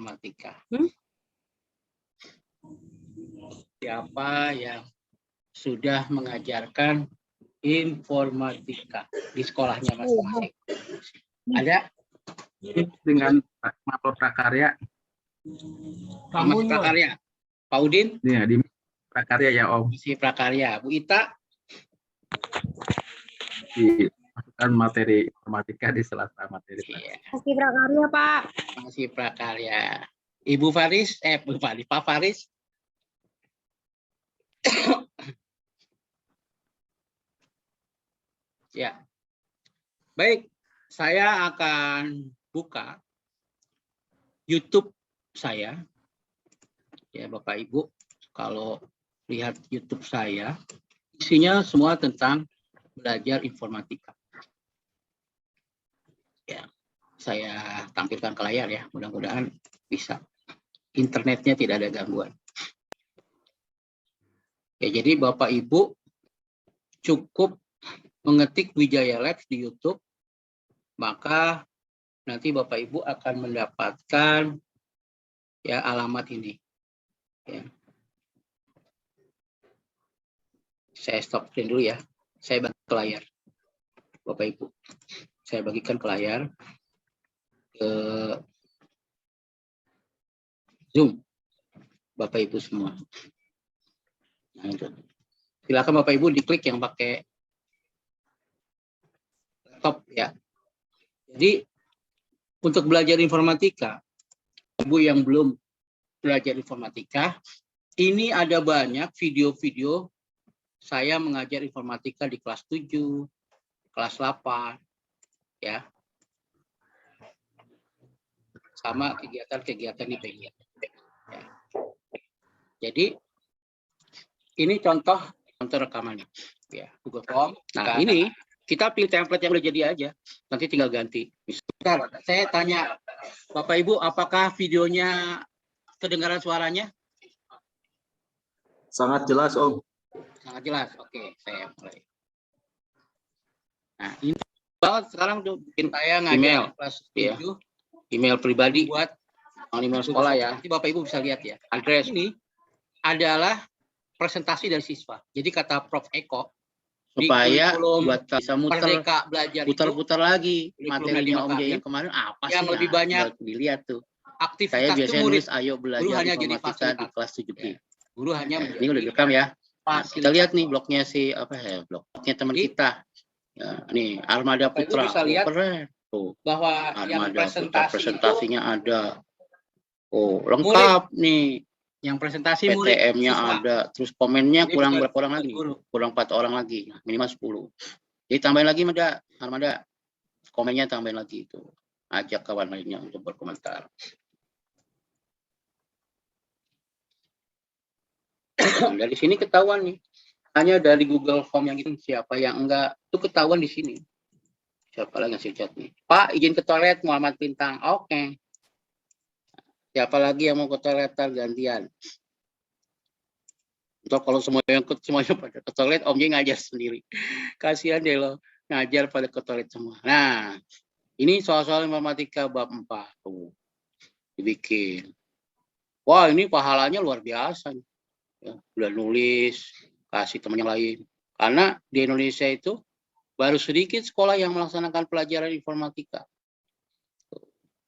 informatika. Siapa yang sudah mengajarkan informatika di sekolahnya masing-masing? Ada? Dengan materi prakarya. Mas prakarya. Pak Udin? Iya, di prakarya ya Om. Si prakarya. Bu Ita? Dimasukkan materi informatika di sela-sela materi. Iya. Masih prakarya, Pak. Masih prakarya. Ibu Faris? Bu Faris. Pak Faris? Ya. Baik, saya akan buka YouTube saya. Ya, Bapak Ibu, kalau lihat YouTube saya, isinya semua tentang belajar informatika. Ya, saya tampilkan ke layar ya, mudah-mudahan bisa. Internetnya tidak ada gangguan. Ya, jadi Bapak Ibu cukup mengetik Wijaya Labs di YouTube, maka nanti Bapak Ibu akan mendapatkan ya alamat ini. Ya. Saya stop screen dulu ya. Saya bagi ke layar, Bapak Ibu. Saya bagikan ke layar ke Zoom, Bapak Ibu semua. Nah, itu. Silakan Bapak Ibu diklik yang pakai laptop ya. Jadi untuk belajar informatika, Ibu yang belum belajar informatika, ini ada banyak video-video saya mengajar informatika di kelas 7, kelas 8, ya. Sama kegiatan-kegiatan di PGIA. Ya. Jadi, ini contoh rekamannya. Ya, Google Form. Nah, ini kita pilih template yang udah jadi aja. Nanti tinggal ganti. Bentar, saya tanya, Bapak Ibu, apakah videonya kedengaran suaranya? Sangat jelas, Om. Sangat jelas. Oke, saya mulai. Nah, ini banget sekarang tuh bikin saya ngajar kelas 7, email pribadi buat email sekolah ya. Nanti Bapak Ibu bisa lihat ya. Address ini adalah presentasi dari siswa. Jadi kata Prof Eko, supaya buat bisa putar-putar lagi materinya Om yang kemarin apa sih yang lebih banyak dilihat tuh. Aktivitas saya biasanya nulis ayo belajar informatika di kelas 7B. Ya. Guru hanya ini udah direkam ya. Nah, kita lihat nih blognya si blognya teman kita. Ya, nih Armada Putra. Bisa lihat tuh bahwa Armada Putra presentasinya ada. Oh, lengkap nih. Yang presentasi PTM-nya ada, terus komennya kurang berapa orang lagi? Kurang 4 orang lagi, minimal 10. Jadi tambahin lagi Armada. Komennya tambahin lagi itu. Ajak kawan lainnya untuk berkomentar. Dari sini ketahuan nih. Hanya dari Google Form yang itu siapa yang enggak, itu ketahuan di sini. Siapa lagi ngasih chat nih? Pak, izin ke toilet Muhammad Bintang. Oke. Siapa lagi yang mau ke toilet gantian? Untuk kalau semuanya pada ke toilet, Omnya ngajar sendiri. Kasihan deh lo, ngajar pada ke toilet semua. Nah, ini soal-soal informatika bab 4 tuh dibikin. Wah, ini pahalanya luar biasa. Ya, udah nulis, kasih teman yang lain. Karena di Indonesia itu baru sedikit sekolah yang melaksanakan pelajaran informatika.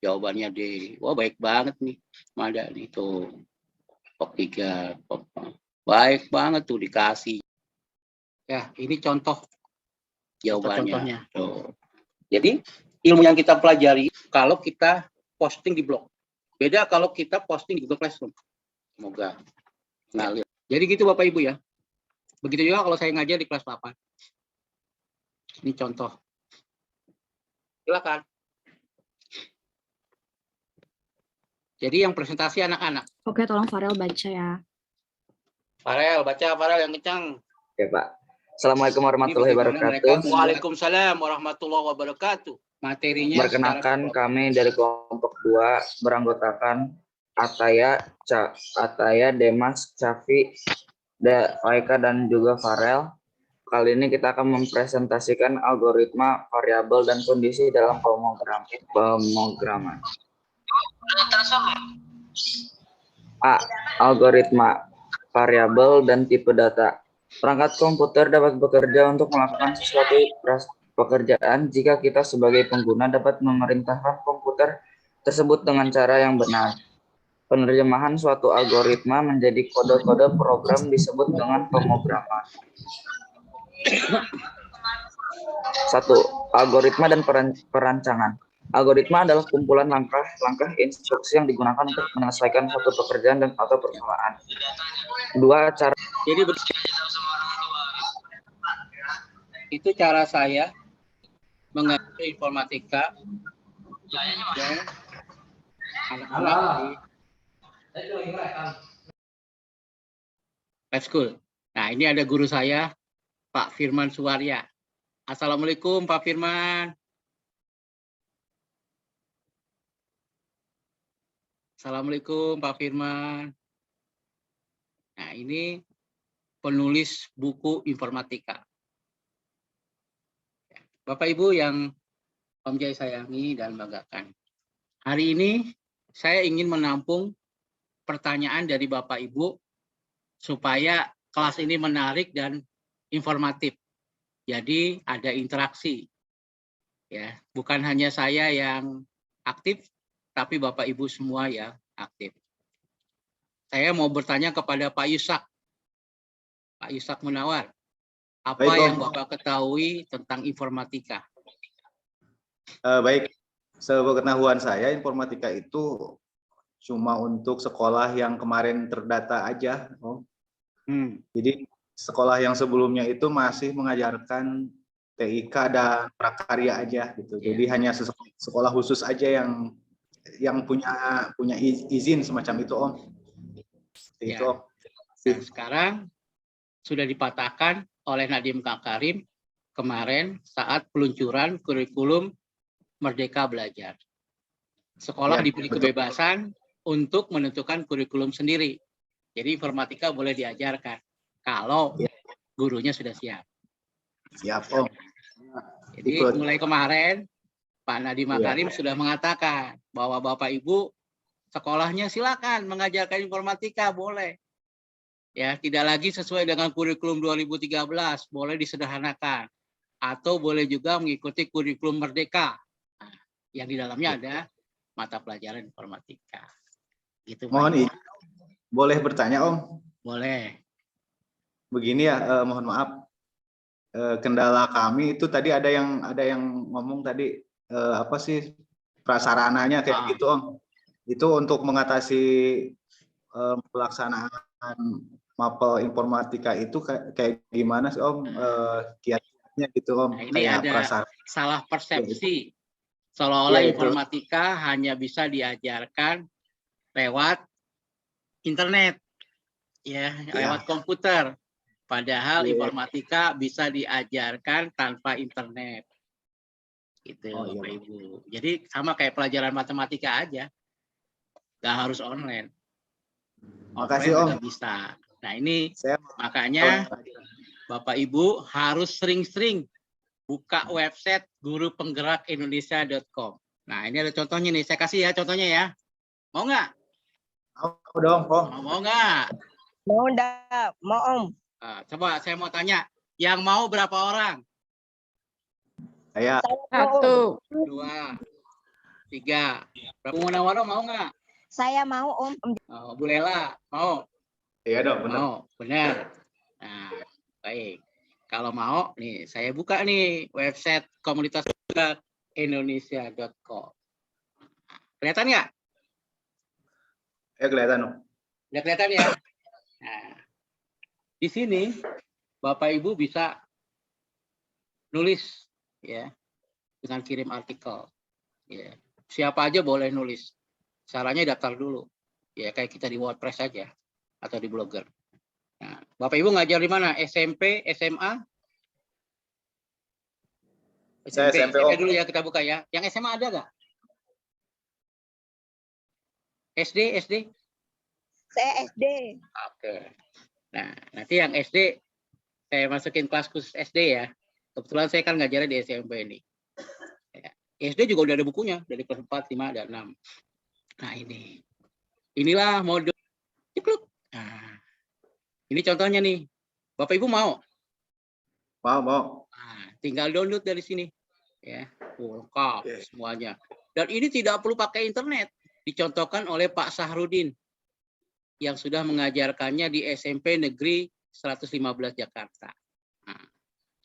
Jawabannya D. Wah, baik banget nih. Mada nih tuh. Top 3. Baik banget tuh dikasih. Ya, ini contoh jawabannya. Contohnya. Tuh. Jadi, ilmu yang kita pelajari kalau kita posting di blog. Beda kalau kita posting di Google Classroom. Semoga ngalir. Jadi gitu Bapak Ibu ya. Begitu juga kalau saya ngajar di kelas 8. Ini contoh. Silakan. Jadi yang presentasi anak-anak. Oke, tolong Farel baca ya. Farel, baca Farel yang kencang. Oke, Pak. Assalamualaikum warahmatullahi wabarakatuh. Waalaikumsalam warahmatullahi wabarakatuh. Materinya perkenalkan kami dari kelompok 2 beranggotakan Ataya, Demas, Cafi, Faika dan juga Farel. Kali ini kita akan mempresentasikan algoritma variabel dan kondisi dalam pemrograman. A. Algoritma, variabel, dan tipe data. Perangkat komputer dapat bekerja untuk melakukan sesuatu pekerjaan jika kita sebagai pengguna dapat memerintahkan komputer tersebut dengan cara yang benar. Penerjemahan suatu algoritma menjadi kode-kode program disebut dengan pemrograman. 1. Algoritma dan perancangan. Algoritma adalah kumpulan langkah-langkah instruksi yang digunakan untuk menyelesaikan suatu pekerjaan dan atau persoalan. 2. Cara. Jadi itu cara saya mengajar informatika dan anak-anak di school. Nah, ini ada guru saya, Pak Firman Suwarya. Assalamualaikum, Pak Firman. Assalamualaikum, Pak Firman. Nah, ini penulis buku informatika. Bapak Ibu yang Om Jai sayangi dan banggakan. Hari ini saya ingin menampung pertanyaan dari Bapak Ibu supaya kelas ini menarik dan informatif. Jadi ada interaksi. Ya, bukan hanya saya yang aktif, tapi Bapak Ibu semua yang aktif. Saya mau bertanya kepada Pak Yusak. Pak Yusak Munawar. Apa Baik, yang Bapak ketahui tentang informatika? Baik, sepengetahuan saya informatika itu cuma untuk sekolah yang kemarin terdata aja, Om. Jadi sekolah yang sebelumnya itu masih mengajarkan TIK dan prakarya aja gitu. Jadi hanya sekolah khusus aja yang punya izin semacam itu, Om. Itu, Om. Nah, sekarang sudah dipatahkan oleh Nadiem Makarim kemarin saat peluncuran kurikulum Merdeka Belajar. Sekolah diberi kebebasan untuk menentukan kurikulum sendiri. Jadi informatika boleh diajarkan kalau gurunya sudah siap. Siap, Om. Jadi mulai kemarin Pak Nadiem Makarim sudah mengatakan bahwa Bapak Ibu sekolahnya silakan mengajarkan informatika, boleh. Ya, tidak lagi sesuai dengan kurikulum 2013, boleh disederhanakan. Atau boleh juga mengikuti kurikulum Merdeka. Nah, yang di dalamnya ada mata pelajaran informatika. Gitu, mohon boleh bertanya, Om? Boleh. Begini ya, mohon maaf. Kendala kami itu tadi ada yang ngomong tadi apa sih prasarananya kayak gitu, Om. Itu untuk mengatasi pelaksanaan mapel informatika itu kayak gimana sih, Om, kiatnya gitu, Om? Nah, ini kayak ada salah persepsi. Seolah-olah informatika hanya bisa diajarkan lewat internet, ya, lewat komputer. Padahal informatika bisa diajarkan tanpa internet. Gitu, Bapak Ibu. Jadi sama kayak pelajaran matematika aja. Nggak harus online. Makasih, Om. Bisa. Nah, ini makanya Bapak Ibu harus sering-sering buka website gurupenggerakindonesia.com. Nah, ini ada contohnya nih. Saya kasih ya contohnya ya. Mau nggak? Mau dong, Om. Mau nggak? Mau enggak? Mau, Om. Coba saya mau tanya. Yang mau berapa orang? Saya. 1. 2, 3. Berapa Munawaro mau nggak? Saya mau, Om. Oh, Bu Lela, mau? Iya dong, benar. Mau, benar. Nah, baik. Kalau mau, nih saya buka nih website komunitas indonesia.com. Kelihatan nggak? Ya kelihatan, Om. Udah kelihatan ya? Nah, di sini Bapak Ibu bisa nulis ya dengan kirim artikel. Ya, siapa aja boleh nulis. Caranya daftar dulu. Ya kayak kita di WordPress saja atau di Blogger. Nah, Bapak Ibu ngajar di mana? SMP, SMA? Saya SMP, Om. dulu ya, kita buka ya. Yang SMA ada nggak? SD? Saya SD. Oke. Nah, nanti yang SD saya masukin kelas khusus SD ya. Kebetulan saya kan ngajarnya di SMP ini. Ya. SD juga udah ada bukunya dari kelas 4, 5, dan 6. Nah, ini. Inilah modul. Nah, ini contohnya nih. Bapak Ibu mau? Mau. Nah, tinggal download dari sini. Ya, lengkap semuanya. Dan ini tidak perlu pakai internet. Dicontohkan oleh Pak Sahrudin yang sudah mengajarkannya di SMP Negeri 115 Jakarta. Nah,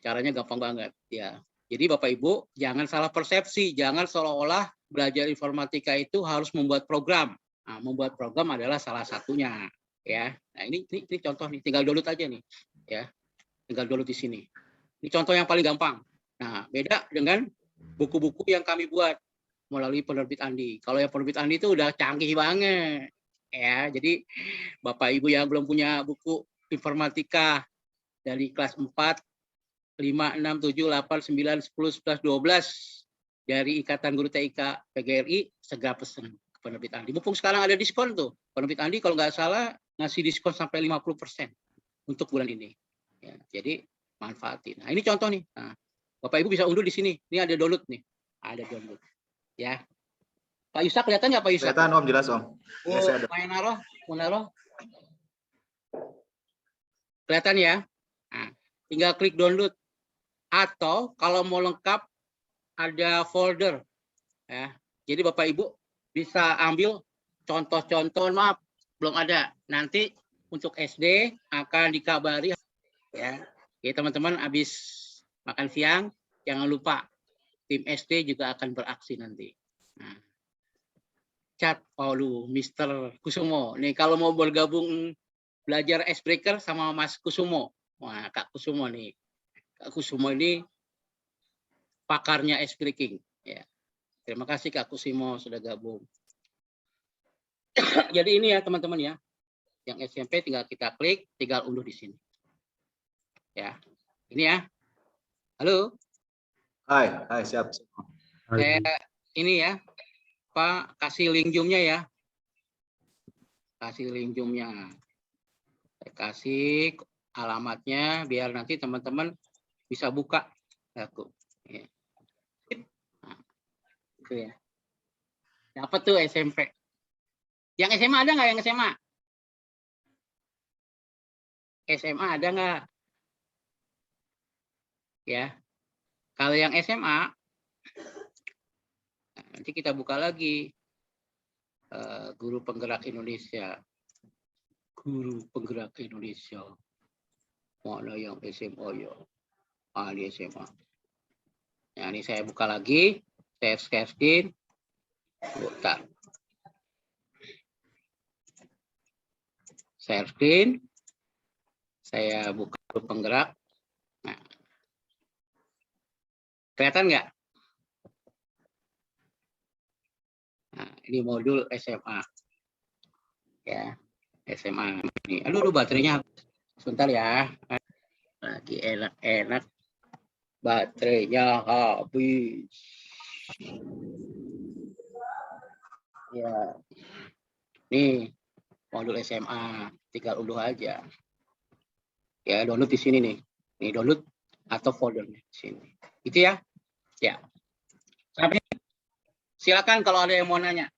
caranya gampang banget ya. Jadi Bapak Ibu jangan salah persepsi, jangan seolah-olah belajar informatika itu harus membuat program. Nah, membuat program adalah salah satunya ya. Nah, ini contoh nih, tinggal download aja nih ya. Tinggal download di sini. Ini contoh yang paling gampang. Nah, beda dengan buku-buku yang kami buat melalui penerbit Andi. Kalau yang penerbit Andi itu udah canggih banget ya. Jadi Bapak Ibu yang belum punya buku informatika dari kelas 4, 5, 6, 7, 8, 9, 10, 11, 12 dari Ikatan Guru TIK PGRI, segera pesen ke penerbit Andi. Mumpung sekarang ada diskon tuh. Penerbit Andi kalau nggak salah ngasih diskon sampai 50% untuk bulan ini. Ya, jadi manfaatin. Nah, ini contoh nih. Nah, Bapak Ibu bisa unduh di sini. Ini ada download nih. Ada download. Ya. Pak Yusak kelihatan nggak Pak Yusak? Kelihatan Om, jelas Om. Oh, Manaro. Kelihatan ya? Nah, tinggal klik download. Atau kalau mau lengkap ada folder ya. Jadi Bapak Ibu bisa ambil contoh-contoh, maaf belum ada. Nanti untuk SD akan dikabari ya. Jadi teman-teman habis makan siang jangan lupa tim SD juga akan beraksi nanti. Nah, chat Paulu Mr. Kusumo. Nih kalau mau bergabung belajar icebreaker sama Mas Kusumo. Wah, Kak Kusumo nih. Kak Kusumo ini pakarnya ice breaking ya. Terima kasih Kak Kusumo sudah gabung. Jadi ini ya teman-teman ya. Yang SMP tinggal kita klik, tinggal unduh di sini. Ya. Ini ya. Halo. Hai, siap. Ini ya. Pak kasih link Zoom-nya ya. Kasih link Zoom-nya. Saya kasih alamatnya biar nanti teman-teman bisa buka aku ya. Nah, itu ya. Dapat tuh SMP. Yang SMA ada nggak yang SMA? SMA ada nggak? Ya. Kalau yang SMA nanti kita buka lagi Guru Penggerak Indonesia. Guru Penggerak Indonesia. Mana yang SMA ya? Di SMA. Nah, ini saya buka lagi, saya screen, buka. Share screen, saya buka penggerak. Nah, kelihatan nggak? Nah, ini modul SMA. Ya, SMA ini. Aduh, baterainya sebentar ya. Lagi enak-enak. Baterainya habis. Ya. Nih, modul SMA. Tinggal unduh aja. Ya, download di sini nih. Nih, download atau foldernya di sini. Itu ya. Ya. Sampai silakan kalau ada yang mau nanya.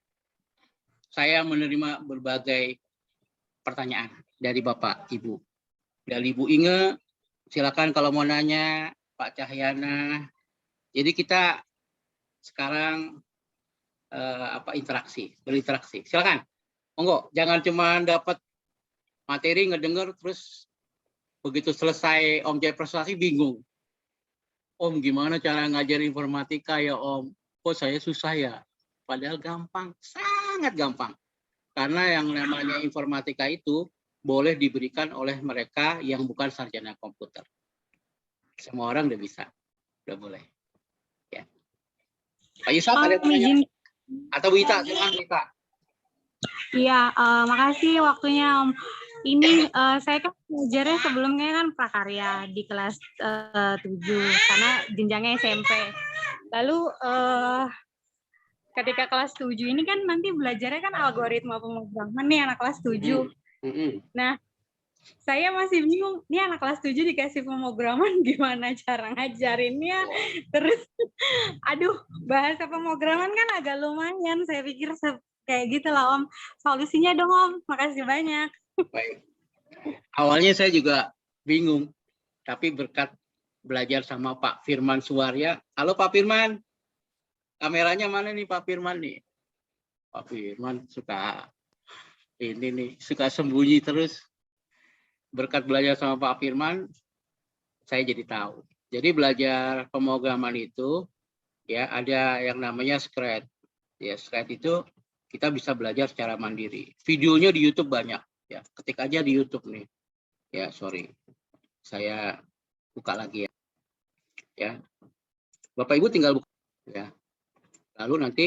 Saya menerima berbagai pertanyaan dari Bapak, Ibu. Dari Ibu Inge, silakan kalau mau nanya, Pak Cahyana. Jadi kita sekarang berinteraksi. Silakan. Monggo, jangan cuma dapat materi ngedenger terus begitu selesai Om Jaya presentasi bingung. Om gimana cara ngajar informatika ya Om? Kok saya susah ya? Padahal gampang, sangat gampang. Karena yang namanya informatika itu boleh diberikan oleh mereka yang bukan sarjana komputer. Semua orang udah bisa, udah boleh. Ya. Pak Yusuf ada pertanyaan? Atau Wita, silakan Wita. Iya, makasih waktunya Om. Ini saya kan belajarnya sebelumnya kan prakarya di kelas 7 karena jenjangnya SMP. Lalu ketika kelas 7 ini kan nanti belajarnya kan algoritma pemrograman nih anak kelas 7. Nah, saya masih bingung, nih anak kelas 7 dikasih pemrograman gimana cara ngajarinnya. Terus, aduh, bahasa pemrograman kan agak lumayan. Saya pikir Kayak gitu lah Om. Solusinya dong Om. Makasih banyak. Baik. Awalnya saya juga bingung, tapi berkat belajar sama Pak Firman Suwarya. Halo Pak Firman, kameranya mana nih Pak Firman nih? Pak Firman suka sembunyi terus. Berkat belajar sama Pak Firman, saya jadi tahu. Jadi belajar pemrograman itu ya ada yang namanya Scratch. Ya Scratch itu kita bisa belajar secara mandiri. Videonya di YouTube banyak. Ya ketik aja di YouTube nih. Ya sorry, saya buka lagi ya. Ya, Bapak Ibu tinggal buka. Ya. Lalu nanti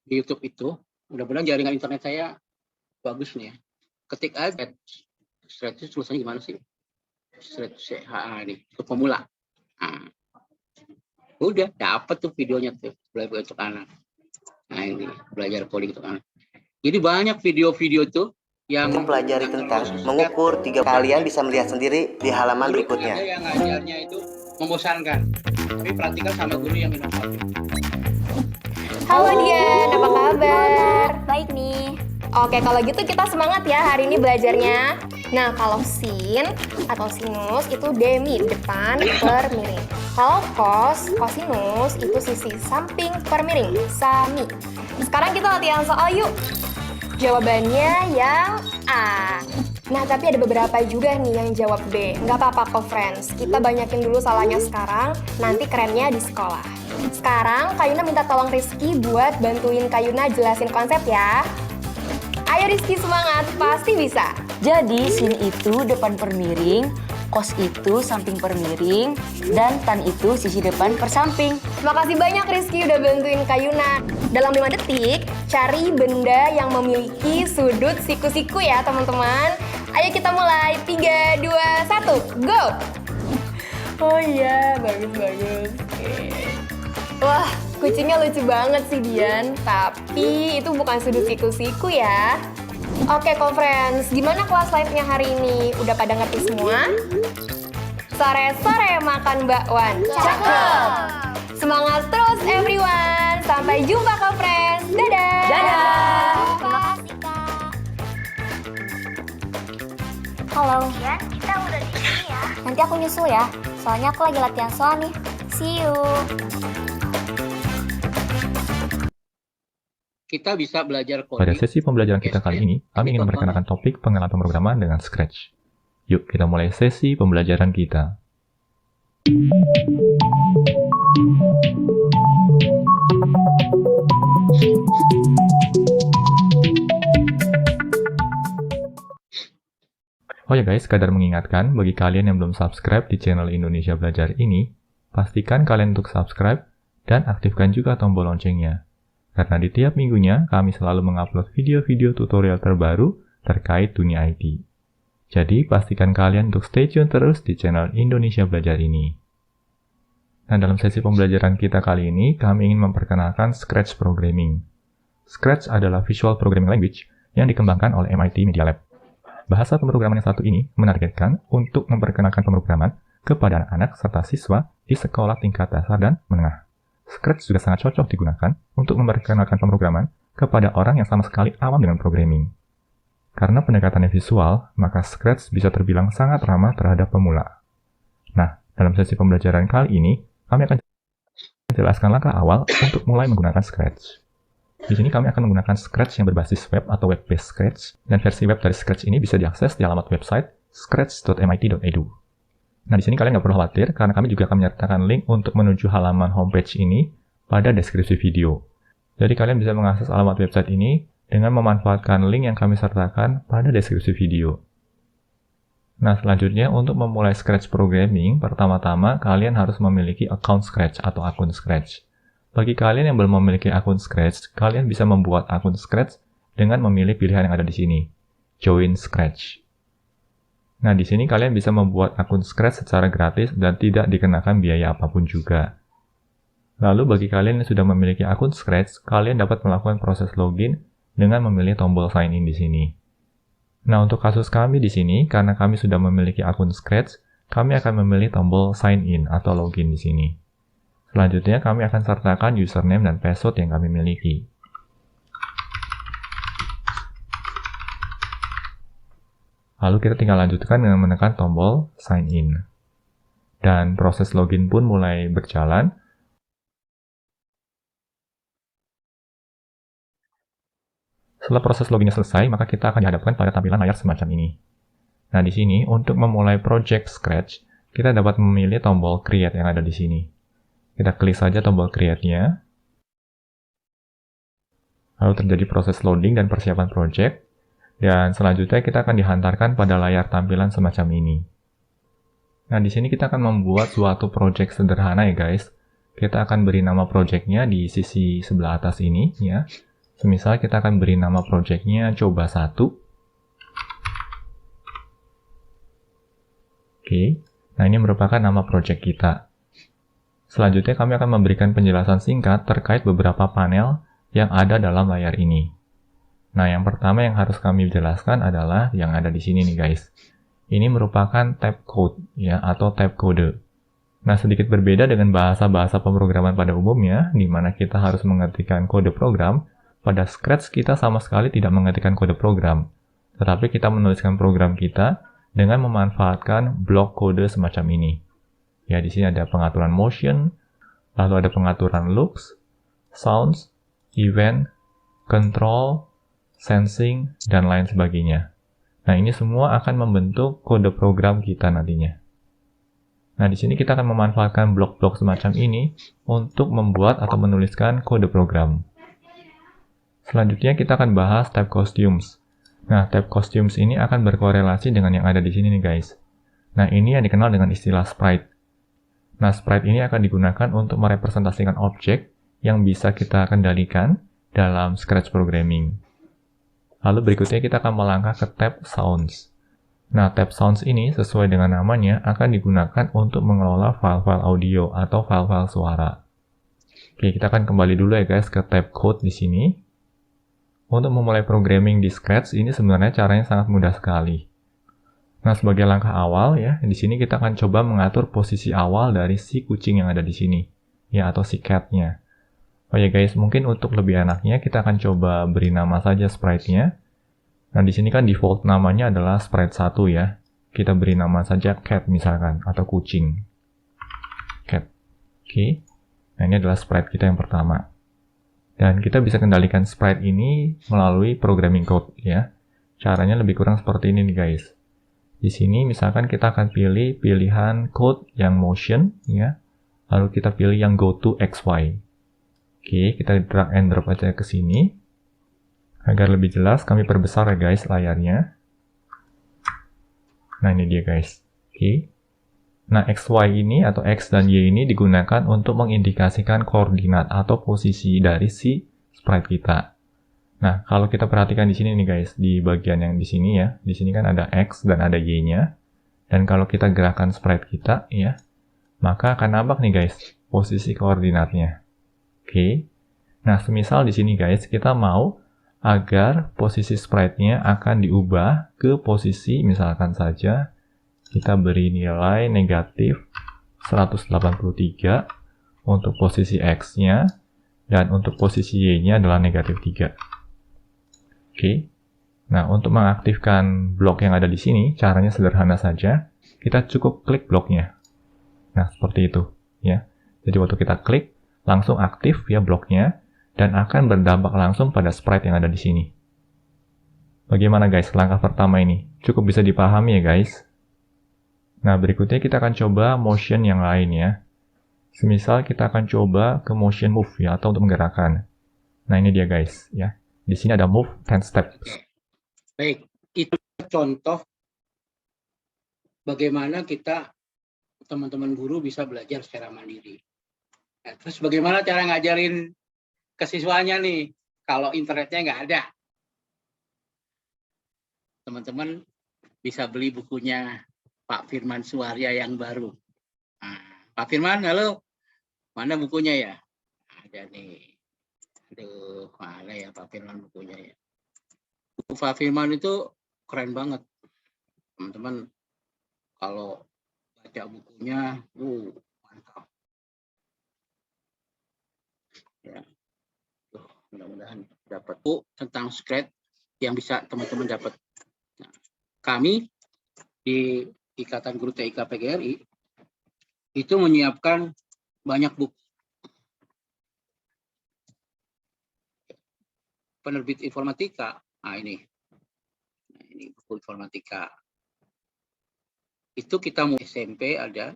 di YouTube itu, mudah-mudahan jaringan internet saya bagus nih ya. Ketik aja. Scratch itu tulisannya gimana sih? Scratch nih untuk pemula. Nah, udah dapat tuh videonya tuh belajar untuk anak. Nah ini belajar coding untuk anak. Jadi banyak video-video tuh yang mempelajari tentang mengukur 3. Kalian bisa melihat sendiri di halaman berikutnya. Ada yang ngajarnya itu membosankan, tapi praktikkan sama guru yang inovatif. Halo Dian, apa kabar? Baik nih. Oke, kalau gitu kita semangat ya hari ini belajarnya. Nah, kalau sin atau sinus itu demi, depan per miring. Kalau kosinus itu sisi samping per miring, sami. Sekarang kita latihan soal yuk. Jawabannya yang A. Nah, tapi ada beberapa juga nih yang jawab B. Nggak apa-apa kok, friends. Kita banyakin dulu salahnya sekarang, nanti kerennya di sekolah. Sekarang, Kak Yuna minta tolong Rizky buat bantuin Kak Yuna jelasin konsep ya. Ayo Rizky semangat, pasti bisa. Jadi sin itu depan per miring, kos itu samping per miring, dan tan itu sisi depan per samping. Makasih banyak Rizky udah bantuin Kak Yuna. Dalam 5 detik, cari benda yang memiliki sudut siku-siku ya teman-teman. Ayo kita mulai, 3, 2, 1, go! Oh iya, bagus-bagus. Wah, kucingnya lucu banget sih Dian, tapi itu bukan sudut siku-siku ya. Oke, friends, gimana kelas live-nya hari ini? Udah pada ngerti semua? Sore-sore makan bakwan. Cakep! Semangat terus everyone. Sampai jumpa friends. Dadah! Dadah! Terima kasih, Kak. Halo. Ya, kita udah di sini ya. Nanti aku nyusul ya. Soalnya aku lagi latihan soal nih. See you. Kita bisa belajar coding. Pada sesi pembelajaran kita kali ini, kami ingin memperkenalkan topik pengenalan pemrograman dengan Scratch. Yuk, kita mulai sesi pembelajaran kita. Oh ya guys, sekadar mengingatkan bagi kalian yang belum subscribe di channel Indonesia Belajar ini, pastikan kalian untuk subscribe dan aktifkan juga tombol loncengnya. Karena di tiap minggunya, kami selalu mengupload video-video tutorial terbaru terkait dunia IT. Jadi, pastikan kalian untuk stay tune terus di channel Indonesia Belajar ini. Nah, dalam sesi pembelajaran kita kali ini, kami ingin memperkenalkan Scratch Programming. Scratch adalah Visual Programming Language yang dikembangkan oleh MIT Media Lab. Bahasa pemrograman yang satu ini menargetkan untuk memperkenalkan pemrograman kepada anak-anak serta siswa di sekolah tingkat dasar dan menengah. Scratch juga sangat cocok digunakan untuk memperkenalkan pemrograman kepada orang yang sama sekali awam dengan programming. Karena pendekatannya visual, maka Scratch bisa terbilang sangat ramah terhadap pemula. Nah, dalam sesi pembelajaran kali ini, kami akan menjelaskan langkah awal untuk mulai menggunakan Scratch. Di sini kami akan menggunakan Scratch yang berbasis web atau web-based Scratch, dan versi web dari Scratch ini bisa diakses di alamat website scratch.mit.edu. Nah, di sini kalian nggak perlu khawatir, karena kami juga akan menyertakan link untuk menuju halaman homepage ini pada deskripsi video. Jadi, kalian bisa mengakses alamat website ini dengan memanfaatkan link yang kami sertakan pada deskripsi video. Nah, selanjutnya untuk memulai Scratch Programming, pertama-tama kalian harus memiliki account Scratch atau akun Scratch. Bagi kalian yang belum memiliki akun Scratch, kalian bisa membuat akun Scratch dengan memilih pilihan yang ada di sini, Join Scratch. Nah, di sini kalian bisa membuat akun Scratch secara gratis dan tidak dikenakan biaya apapun juga. Lalu bagi kalian yang sudah memiliki akun Scratch, kalian dapat melakukan proses login dengan memilih tombol sign in di sini. Nah, untuk kasus kami di sini, karena kami sudah memiliki akun Scratch, kami akan memilih tombol sign in atau login di sini. Selanjutnya, kami akan sertakan username dan password yang kami miliki. Lalu kita tinggal lanjutkan dengan menekan tombol sign in. Dan proses login pun mulai berjalan. Setelah proses loginnya selesai, maka kita akan dihadapkan pada tampilan layar semacam ini. Nah, di sini untuk memulai project Scratch, kita dapat memilih tombol create yang ada di sini. Kita klik saja tombol create-nya. Lalu terjadi proses loading dan persiapan project. Dan selanjutnya kita akan dihantarkan pada layar tampilan semacam ini. Nah, di sini kita akan membuat suatu project sederhana ya guys. Kita akan beri nama project-nya di sisi sebelah atas ini ya. Semisal kita akan beri nama project-nya coba 1. Oke, nah ini merupakan nama project kita. Selanjutnya kami akan memberikan penjelasan singkat terkait beberapa panel yang ada dalam layar ini. Nah, yang pertama yang harus kami jelaskan adalah yang ada di sini nih guys. Ini merupakan tab code ya atau tab kode. Nah, sedikit berbeda dengan bahasa-bahasa pemrograman pada umumnya, di mana kita harus mengetikkan kode program. Pada Scratch kita sama sekali tidak mengetikkan kode program, tetapi kita menuliskan program kita dengan memanfaatkan blok kode semacam ini. Ya, di sini ada pengaturan motion, lalu ada pengaturan looks, sounds, event, control, sensing, dan lain sebagainya. Nah, ini semua akan membentuk kode program kita nantinya. Nah, di sini kita akan memanfaatkan blok-blok semacam ini untuk membuat atau menuliskan kode program. Selanjutnya kita akan bahas tab costumes. Nah, tab costumes ini akan berkorelasi dengan yang ada di sini nih guys. Nah, ini yang dikenal dengan istilah sprite. Nah, sprite ini akan digunakan untuk merepresentasikan objek yang bisa kita kendalikan dalam Scratch programming. Lalu berikutnya kita akan melangkah ke tab Sounds. Nah, tab Sounds ini sesuai dengan namanya akan digunakan untuk mengelola file-file audio atau file-file suara. Oke, kita akan kembali dulu ya guys ke tab Code di sini. Untuk memulai programming di Scratch ini sebenarnya caranya sangat mudah sekali. Nah, sebagai langkah awal ya, di sini kita akan coba mengatur posisi awal dari si kucing yang ada di sini, ya atau si cat-nya. Oh ya guys, mungkin untuk lebih enaknya kita akan coba beri nama saja sprite-nya. Nah, di sini kan default namanya adalah sprite 1 ya. Kita beri nama saja cat misalkan, atau kucing. Cat. Oke. Nah, ini adalah sprite kita yang pertama. Dan kita bisa kendalikan sprite ini melalui programming code ya. Caranya lebih kurang seperti ini nih guys. Di sini misalkan kita akan pilih pilihan code yang motion ya. Lalu kita pilih yang go to XY. Oke, kita drag and drop aja ke sini. Agar lebih jelas, kami perbesar ya guys layarnya. Nah, ini dia guys. Oke. Nah, XY ini atau X dan Y ini digunakan untuk mengindikasikan koordinat atau posisi dari si sprite kita. Nah, kalau kita perhatikan di sini nih guys, di bagian yang di sini ya. Di sini kan ada X dan ada Y-nya. Dan kalau kita gerakan sprite kita ya, maka akan nampak nih guys posisi koordinatnya. Oke. Nah, semisal di sini guys, kita mau agar posisi sprite-nya akan diubah ke posisi, misalkan saja, kita beri nilai negatif 183 untuk posisi X-nya, dan untuk posisi Y-nya adalah negatif 3. Oke. Nah, untuk mengaktifkan blok yang ada di sini, caranya sederhana saja. Kita cukup klik bloknya. Nah, seperti itu. Ya. Jadi, waktu kita klik, langsung aktif ya bloknya, dan akan berdampak langsung pada sprite yang ada di sini. Bagaimana guys langkah pertama ini? Cukup bisa dipahami ya guys? Nah, berikutnya kita akan coba motion yang lain ya. Semisal kita akan coba ke motion move ya, atau untuk menggerakkan. Nah, ini dia guys ya. Di sini ada move 10 steps. Baik, itu contoh bagaimana kita teman-teman guru bisa belajar secara mandiri. Nah, terus bagaimana cara ngajarin ke siswanya nih kalau internetnya nggak ada? Teman-teman bisa beli bukunya Pak Firman Suarya yang baru. Nah, Pak Firman, halo. Mana bukunya ya? Ada nih. Aduh, mana ya Pak Firman bukunya ya? Buku Pak Firman itu keren banget. Teman-teman kalau baca bukunya, mantap. Ya. Mudah-mudahan dapat buku tentang Scratch yang bisa teman-teman dapat. Nah, kami di Ikatan Guru TIK PGRI itu menyiapkan banyak buku. Penerbit informatika, nah ini buku informatika. Itu kita mau SMP ada,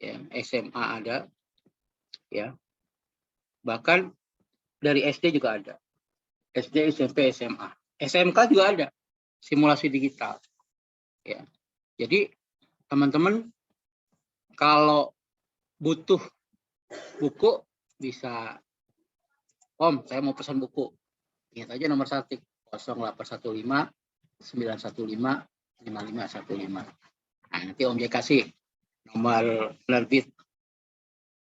ya, SMA ada, ya, bahkan dari SD juga ada, SD, SMP, SMA, SMK juga ada, simulasi digital, ya. Jadi teman-teman kalau butuh buku bisa, Om, saya mau pesan buku, ingat aja nomor 1 0815 915 5515. Nah, nanti Om J kasih nomor penerbit,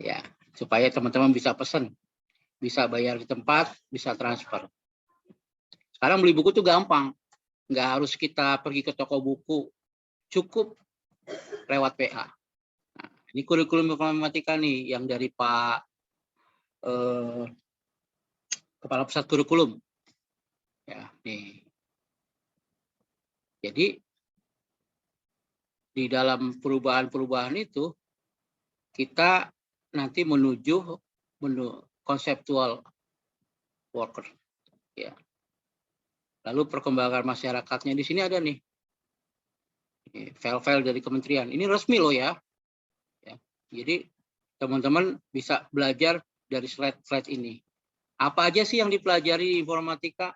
ya, supaya teman-teman bisa pesan, bisa bayar di tempat, bisa transfer. Sekarang beli buku tuh gampang, nggak harus kita pergi ke toko buku, cukup lewat PA. Nah, ini kurikulum informatika nih yang dari Pak Kepala Pusat Kurikulum, ya, nih. Jadi di dalam perubahan-perubahan itu kita nanti menuju konseptual worker, ya. Lalu perkembangan masyarakatnya di sini ada nih, file-file dari kementerian. Ini resmi loh ya. Jadi teman-teman bisa belajar dari slide-slide ini. Apa aja sih yang dipelajari informatika?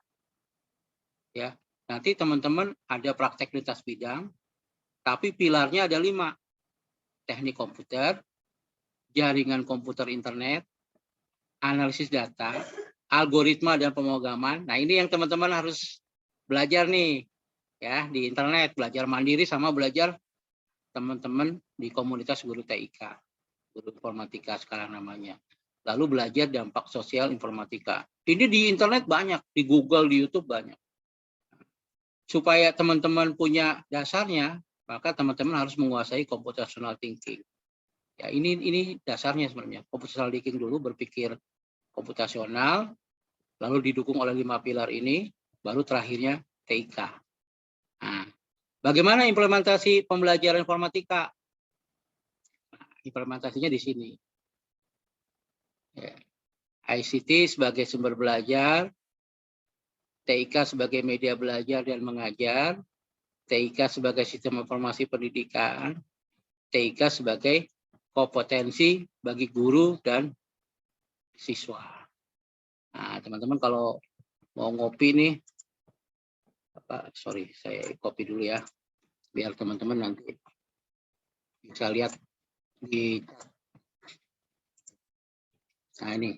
Ya, nanti teman-teman ada praktek lintas bidang, tapi pilarnya ada 5. Teknik komputer, jaringan komputer internet, analisis data, algoritma dan pemrograman. Nah, ini yang teman-teman harus belajar nih, ya, di internet, belajar mandiri sama belajar teman-teman di komunitas guru TIK, guru informatika sekarang namanya. Lalu belajar dampak sosial informatika. Ini di internet banyak, di Google, di YouTube banyak. Supaya teman-teman punya dasarnya, maka teman-teman harus menguasai computational thinking. Ya, ini dasarnya sebenarnya. Computational thinking dulu, berpikir komputasional, lalu didukung oleh 5 pilar ini, baru terakhirnya TIK. Nah, bagaimana implementasi pembelajaran informatika? Nah, implementasinya di sini. Ya. ICT sebagai sumber belajar, TIK sebagai media belajar dan mengajar, TIK sebagai sistem informasi pendidikan, TIK sebagai kompetensi bagi guru dan siswa. Nah, teman-teman kalau mau ngopi nih, sorry, saya copy dulu ya, biar teman-teman nanti bisa lihat di. Nah, ini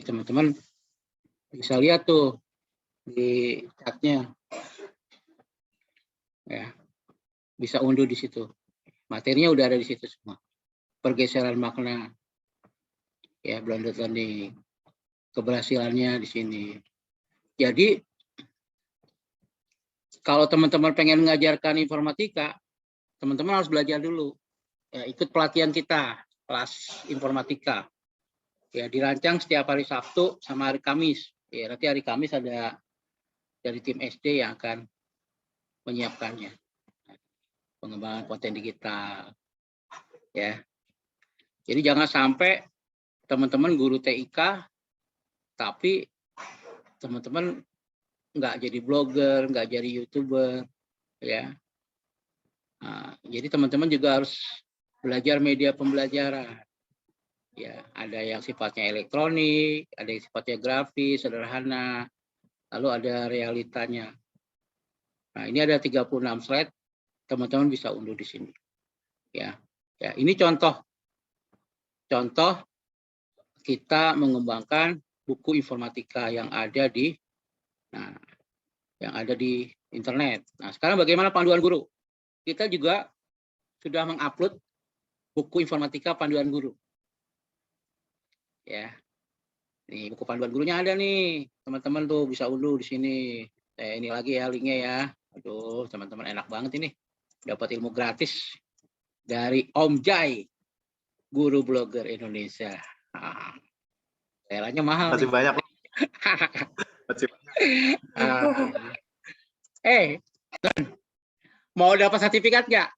teman-teman bisa lihat tuh di chatnya, ya, bisa unduh di situ. Materinya udah ada di situ semua. Pergeseran makna, ya, blended learning, keberhasilannya di sini. Jadi kalau teman-teman pengen mengajarkan informatika, teman-teman harus belajar dulu. Ya, ikut pelatihan kita, kelas informatika. Ya, dirancang setiap hari Sabtu sama hari Kamis. Ya, nanti hari Kamis ada dari tim SD yang akan menyiapkannya. Pengembangan konten digital. Ya. Jadi jangan sampai teman-teman guru TIK, tapi teman-teman nggak jadi blogger, nggak jadi YouTuber. Ya. Nah, jadi teman-teman juga harus belajar media pembelajaran. Ya, ada yang sifatnya elektronik, ada yang sifatnya grafis, sederhana, lalu ada realitanya. Nah, ini ada 36 slide, teman-teman bisa unduh di sini. Ya, ya, ini contoh kita mengembangkan buku informatika yang ada di, internet. Nah, sekarang bagaimana panduan guru? Kita juga sudah mengupload buku informatika panduan guru. Ya, nih buku panduan gurunya ada nih, teman-teman tuh bisa unduh di sini. Ini lagi ya linknya ya. Aduh, teman-teman enak banget ini, dapat ilmu gratis dari Om Jai, guru blogger Indonesia. Relanya mahal. Masih banyak. Masih banyak. Mau dapat sertifikat nggak?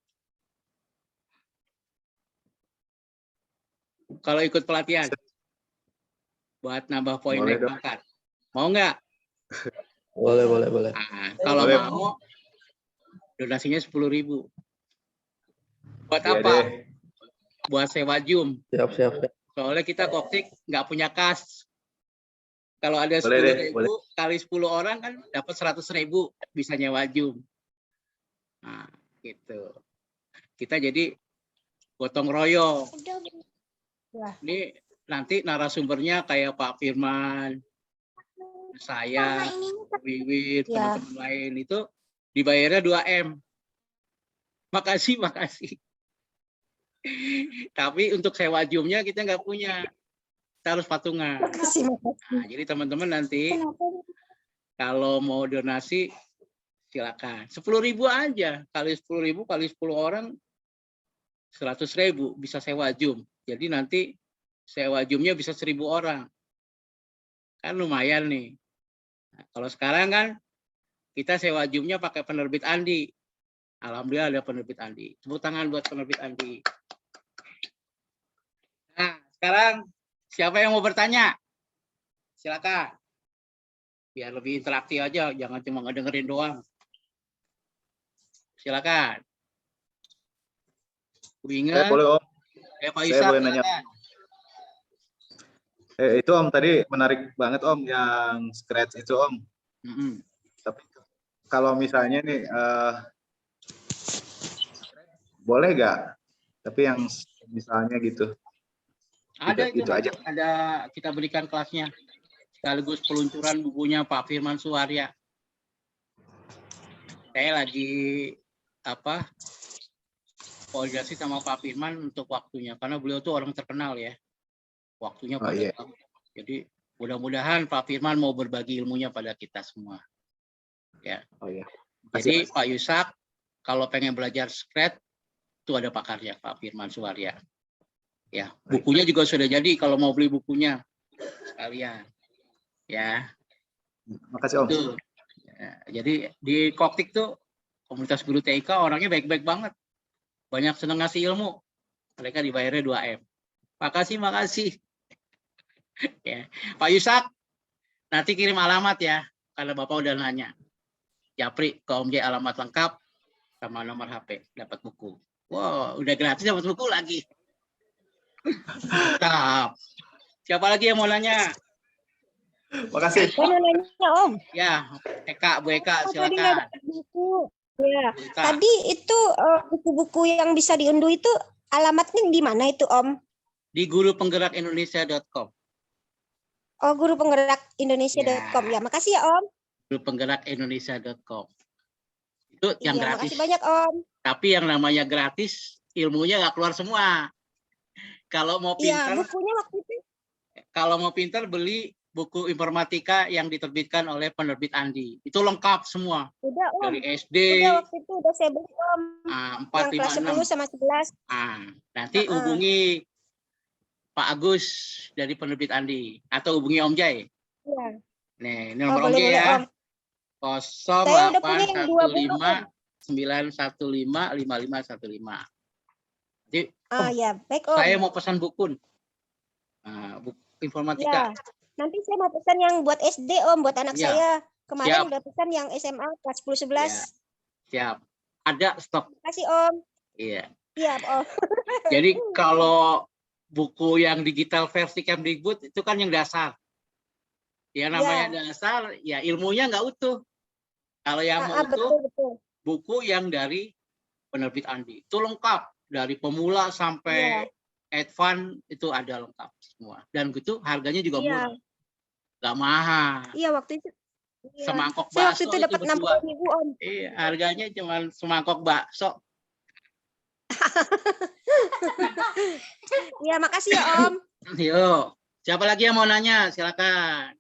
Kalau ikut pelatihan buat nambah poin naik pangkat, mau nggak? Boleh. Nah, kalau Boleh. mau, donasinya 10.000. Buat Iya apa? deh. Buat sewa Zoom. Siap. Soalnya kita Koptik nggak punya kas. Kalau ada Boleh deh, 10.000 boleh. kali 10 orang kan dapat 100.000 bisa nyewa Zoom. Nah, gitu. Kita jadi gotong royong. Ini nanti narasumbernya kayak Pak Firman, saya, Wiwit, teman-teman lain itu dibayarnya 2M. Makasih. Tapi untuk sewa Zoom-nya kita nggak punya. Kita harus patungan. Nah, jadi teman-teman nanti kalau mau donasi silakan. 10.000 aja. Kali 10.000 kali 10 orang 100.000 bisa sewa Zoom. Jadi nanti sewa Zoom-nya bisa 1.000 orang. Kan lumayan nih. Nah, kalau sekarang kan kita sewa Zoom-nya pakai penerbit Andi. Alhamdulillah ada penerbit Andi. Tepuk tangan buat penerbit Andi. Nah, sekarang siapa yang mau bertanya? Silakan. Biar lebih interaktif aja, jangan cuma ngedengerin doang. Silakan. Saya boleh Om. Pak Saya Yusak, boleh nanya. Itu Om tadi menarik banget Om yang scratch itu Om. Tapi kalau misalnya nih boleh nggak? Tapi yang misalnya gitu. Ada itu gitu aja. Ada kita berikan kelasnya. Sekaligus peluncuran bukunya Pak Firman Suarya. Saya lagi koordinasi sama Pak Firman untuk waktunya karena beliau tuh orang terkenal ya. Waktunya padat banget. Jadi mudah-mudahan Pak Firman mau berbagi ilmunya pada kita semua. Ya. Jadi Pak Yusak kalau pengen belajar Scratch itu ada pakarnya Pak Firman Suarya. Ya, bukunya juga sudah jadi kalau mau beli bukunya sekalian. Ya. Makasih Om. Ya, jadi di Koptik tuh komunitas guru TIK orangnya baik-baik banget. Banyak senang ngasih ilmu. Mereka dibayarnya 2M. Makasih. Ya. Pak Yusak, nanti kirim alamat ya. Karena Bapak udah nanya. Japri ke Om J alamat lengkap sama nomor HP. Dapat buku. Wow, udah gratis dapat buku lagi. Mantap. Siapa lagi yang mau nanya? Makasih. Saya mau nanya Om. Ya, Bu Eka Tadi silakan. nggak dapat buku. Ya. Eka. Tadi itu buku-buku yang bisa diunduh itu alamatnya di mana itu Om? Di gurupenggerakindonesia.com. Oh, gurupenggerakindonesia.com. Ya, makasih ya Om. Gurupenggerakindonesia.com. Itu yang Iya, gratis. makasih banyak Om. Tapi yang namanya gratis, ilmunya nggak keluar semua. Kalau mau pintar, bukunya waktu itu. Kalau mau pintar beli buku informatika yang diterbitkan oleh penerbit Andi. Itu lengkap semua. Udah Om. Dari SD. Udah waktu itu udah saya beli Om. 4, yang kelas 5, 10 sama 11. Nanti hubungi Pak Agus dari penerbit Andi atau hubungi Om Jai. Iya. Nih, ini nomor Om Jai ya. 0815-915-5515. Jadi, ya, baik Om. Saya mau pesan buku. Buku informatika. Ya. Nanti saya mau pesan yang buat SD Om, buat anak saya. Kemarin udah pesan yang SMA kelas 10-11. Siap. Ada stok. Terima kasih Om. Iya. Siap Om. Jadi kalau buku yang digital versi Kemdikbud itu kan yang dasar. Ya namanya dasar, ya ilmunya nggak utuh. Kalau yang mau utuh, betul. buku yang dari penerbit Andi. Itu lengkap. Dari pemula sampai advance itu ada lengkap semua. Dan gitu harganya juga murah. Nggak mahal. Iya, waktu itu. Semangkok Saya bakso waktu itu dapat 60.000 Om. Iya, harganya cuma semangkok bakso. Iya, makasih ya Om. Yuk, siapa lagi yang mau nanya? Silakan.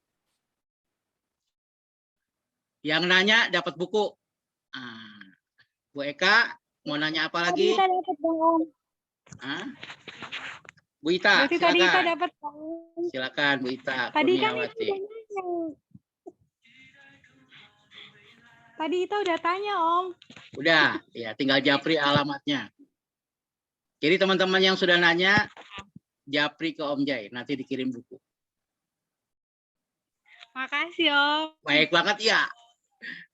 Yang nanya dapat buku. Bu Eka mau nanya apa lagi? Tadi dapat Om. Bu Ita, Berarti silakan. tadi Ita dapat. Silakan Bu Ita. Tadi kan Kurniawati. Tadi kita udah tanya, Om. Udah, ya tinggal japri alamatnya. Jadi teman-teman yang sudah nanya, japri ke Om Jai, nanti dikirim buku. Makasih, Om. Baik banget ya.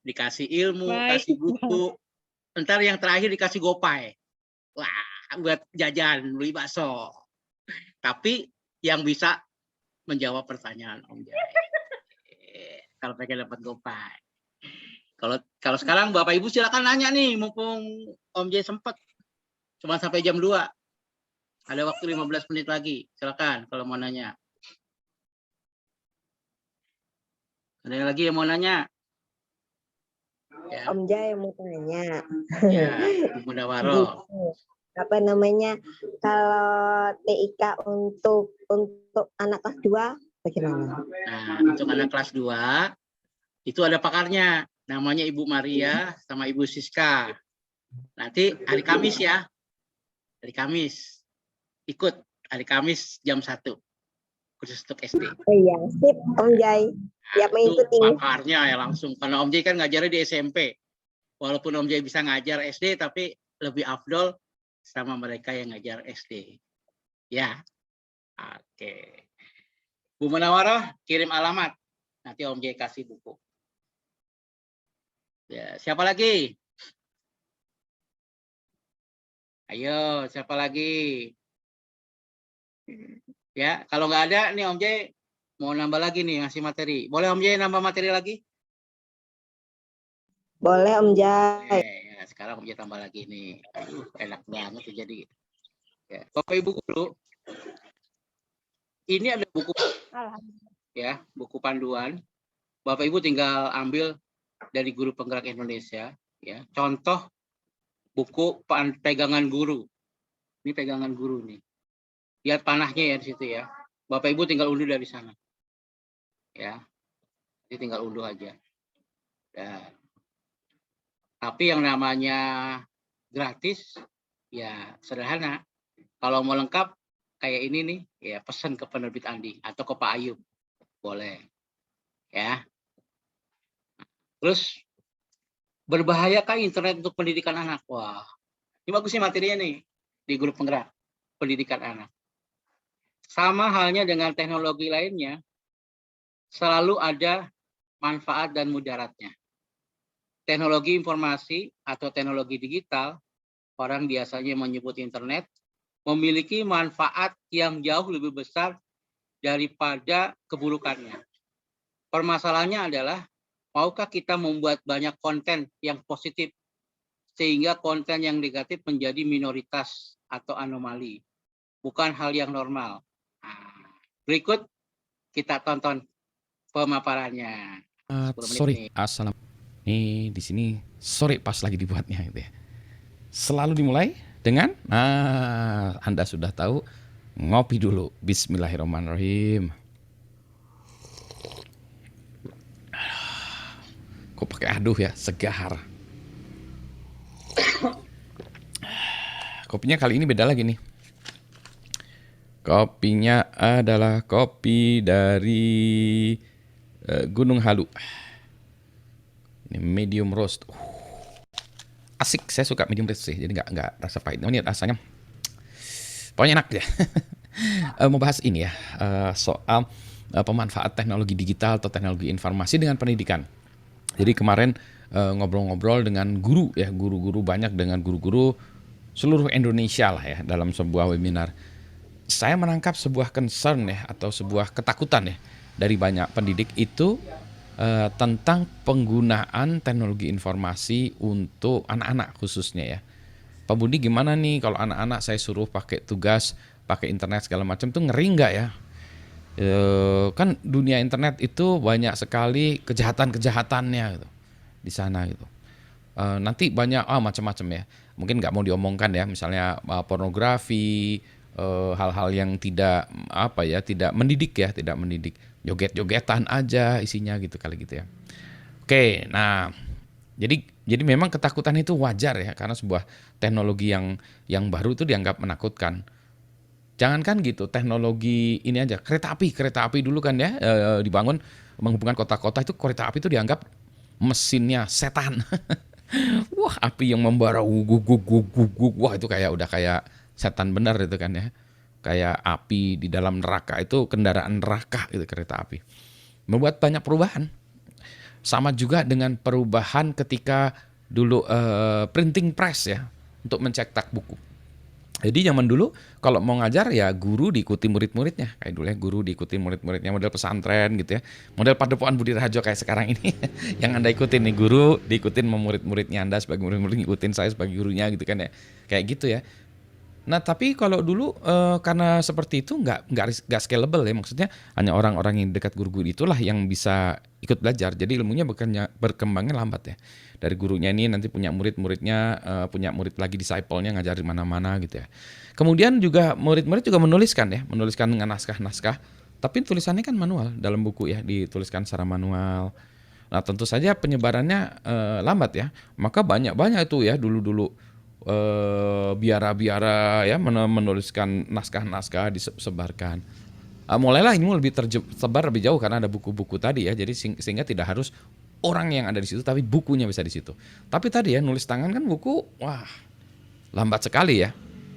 Dikasih ilmu, Baik. kasih buku. Ntar yang terakhir dikasih gopay. Wah, buat jajan, beli bakso. Tapi yang bisa menjawab pertanyaan Om Jai. Kalau pengen dapat gopay. Kalau sekarang Bapak Ibu silakan nanya nih, mumpung Om Jai sempat. Cuma sampai jam 2. Ada waktu 15 menit lagi. Silakan kalau mau nanya. Ada yang lagi yang mau nanya? Ya. Om Jai mau tanya. Ya, Bunda Waro. Apa namanya? Kalau TIK untuk anak kelas 2 bagaimana? Nah, untuk anak kelas 2 itu ada pakarnya. Namanya Ibu Maria sama Ibu Siska. Nanti hari Kamis ya. Hari Kamis. Ikut hari Kamis jam 1. Khusus untuk SD. Oh iya, sip Om Jai. Siap mengikuti. Pakarnya ya langsung. Karena Om Jai kan ngajarnya di SMP. Walaupun Om Jai bisa ngajar SD, tapi lebih afdol sama mereka yang ngajar SD. Ya. Oke. Bu Munawaroh, kirim alamat. Nanti Om Jai kasih buku. Ya, siapa lagi? Ayo, siapa lagi? Ya, kalau nggak ada nih Om Jai mau nambah lagi nih ngasih materi. Boleh Om Jai nambah materi lagi? Boleh Om Jai. Ya, sekarang Om Jai tambah lagi nih. Aduh, enak banget ya jadi. Ya, Bapak Ibu guru, ini ada buku ya, buku panduan. Bapak Ibu tinggal ambil dari Guru Penggerak Indonesia ya. Contoh buku pegangan guru. Ini pegangan guru nih. Lihat panahnya ya di situ ya. Bapak Ibu tinggal unduh dari sana. Ya. Jadi tinggal unduh aja. Ya. Tapi yang namanya gratis ya sederhana. Kalau mau lengkap kayak ini nih, ya pesan ke penerbit Andi atau ke Pak Ayub. Boleh. Ya. Terus berbahayakah internet untuk pendidikan anak? Wah. Ini bagus nih materinya nih di grup penggerak pendidikan anak. Sama halnya dengan teknologi lainnya, selalu ada manfaat dan mudaratnya. Teknologi informasi atau teknologi digital, orang biasanya menyebut internet, memiliki manfaat yang jauh lebih besar daripada keburukannya. Permasalahannya adalah, maukah kita membuat banyak konten yang positif, sehingga konten yang negatif menjadi minoritas atau anomali, bukan hal yang normal. Berikut kita tonton pemaparannya. Sorry, assalamualaikum. Nih di sini sore pas lagi dibuatnya gitu ya. Selalu dimulai dengan Anda sudah tahu, ngopi dulu. Bismillahirrahmanirrahim. Kok pakai aduh ya, segar. Kopinya kali ini beda lagi nih. Kopinya adalah kopi dari Gunung Halu. Ini medium roast. Asik, saya suka medium roast sih, jadi nggak rasa pahit. Ini rasanya, pokoknya enak ya. Mau bahas ini ya, soal pemanfaat teknologi digital atau teknologi informasi dengan pendidikan. Jadi kemarin ngobrol-ngobrol dengan guru ya, guru-guru banyak dengan guru-guru seluruh Indonesia lah ya dalam sebuah webinar. Saya menangkap sebuah concern ya atau sebuah ketakutan ya dari banyak pendidik itu tentang penggunaan teknologi informasi untuk anak-anak khususnya ya. Pak Budi gimana nih kalau anak-anak saya suruh pakai tugas, pakai internet segala macam tuh ngeri nggak ya? Kan dunia internet itu banyak sekali kejahatan-kejahatannya gitu, di sana gitu. Nanti banyak macam-macam ya. Mungkin nggak mau diomongkan ya, misalnya pornografi, hal-hal yang tidak tidak mendidik ya, tidak mendidik, joget-jogetan aja isinya gitu kali gitu ya. Oke, nah jadi memang ketakutan itu wajar ya, karena sebuah teknologi yang baru itu dianggap menakutkan. Jangankan gitu, teknologi ini aja, kereta api dulu kan ya dibangun menghubungkan kota-kota, itu kereta api itu dianggap mesinnya setan. Wah, api yang membara, wah itu udah kayak setan benar itu kan ya. Kayak api di dalam neraka, itu kendaraan neraka itu kereta api. Membuat banyak perubahan. Sama juga dengan perubahan ketika dulu printing press ya, untuk mencetak buku. Jadi zaman dulu kalau mau ngajar ya guru diikuti murid-muridnya. Kayak dulu ya guru diikuti murid-muridnya, model pesantren gitu ya. Model Padepokan Budi Raharjo kayak sekarang ini. Yang Anda ikutin nih, guru diikutin sama murid-muridnya, Anda sebagai murid-murid ngikutin saya sebagai gurunya gitu kan ya. Kayak gitu ya. Nah tapi kalau dulu karena seperti itu nggak scalable ya, maksudnya hanya orang-orang yang dekat guru-guru itulah yang bisa ikut belajar. Jadi ilmunya berkembangnya lambat ya. Dari gurunya ini nanti punya murid-muridnya, punya murid lagi disciple-nya ngajar di mana-mana gitu ya. Kemudian juga murid-murid juga menuliskan dengan naskah-naskah. Tapi tulisannya kan manual dalam buku ya, dituliskan secara manual. Nah tentu saja penyebarannya lambat ya. Maka banyak itu ya dulu-dulu. Biara-biara ya menuliskan naskah-naskah disebarkan. Mulailah ini lebih tersebar lebih jauh karena ada buku-buku tadi ya. Jadi sehingga tidak harus orang yang ada di situ, tapi bukunya bisa di situ. Tapi tadi ya nulis tangan kan buku, wah lambat sekali ya.